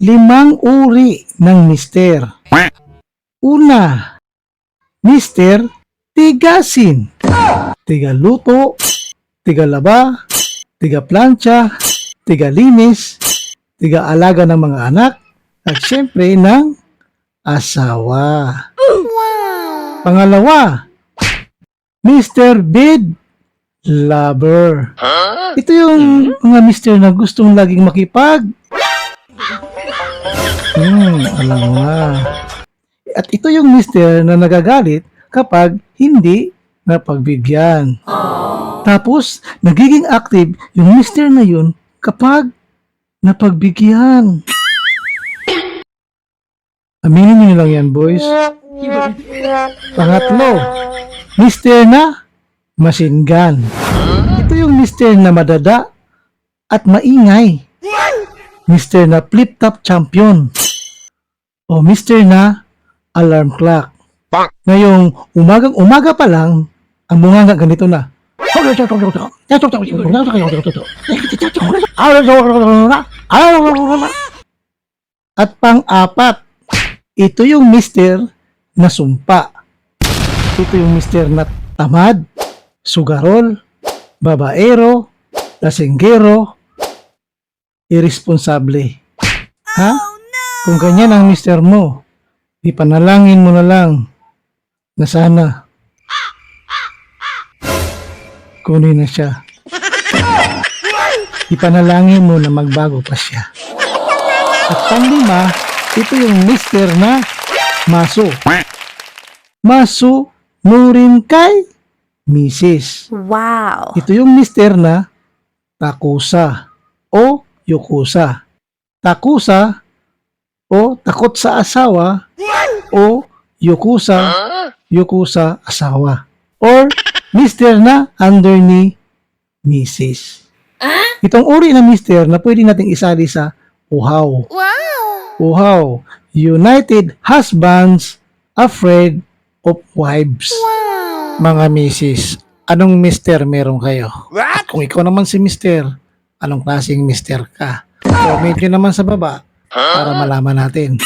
5 uri ng mister. Una, mister tigasin. Tigaluto, tigalaba, tigaplantsa, tigalinis, tigaalaga ng mga anak, at syempre ng asawa. Pangalawa, Mr. Bed Lover. Ito yung mga mister na gustong laging makipag. Alam mo na. At ito yung mister na nagagalit kapag hindi napagbigyan. Tapos, nagiging active yung mister na yun kapag napagbigyan. Aminin niyo lang yan, boys. Pangatlo, mister na machine gun. Ito yung mister na madada at maingay. Mister na flip-top champion. O mister na alarm clock. Ngayong umagang-umaga pa lang, ang bunganga ganito na. At pang-apat, ito yung mister na sumpa. Ito yung mister na tamad, sugarol, babaero, lasinggero, irresponsable. Ha? Kung ganyan ang mister mo, ipanalangin mo na lang na sana kunin na siya. Ipanalangin mo na magbago pa siya. At panglima, ito yung mister na maso. Maso nurin kay misis. Wow. Ito yung mister na takusa o yukusa. Takusa o takot sa asawa o yukusa asawa. Or mister na under ni misis. Itong uri ng mister na pwede nating isali sa uhaw. Uhaw, United Husbands Afraid of Wives. Mga misis, anong mister meron kayo? At kung ikaw naman si mister, anong klaseng mister ka? Comment nyo naman sa baba para malaman natin.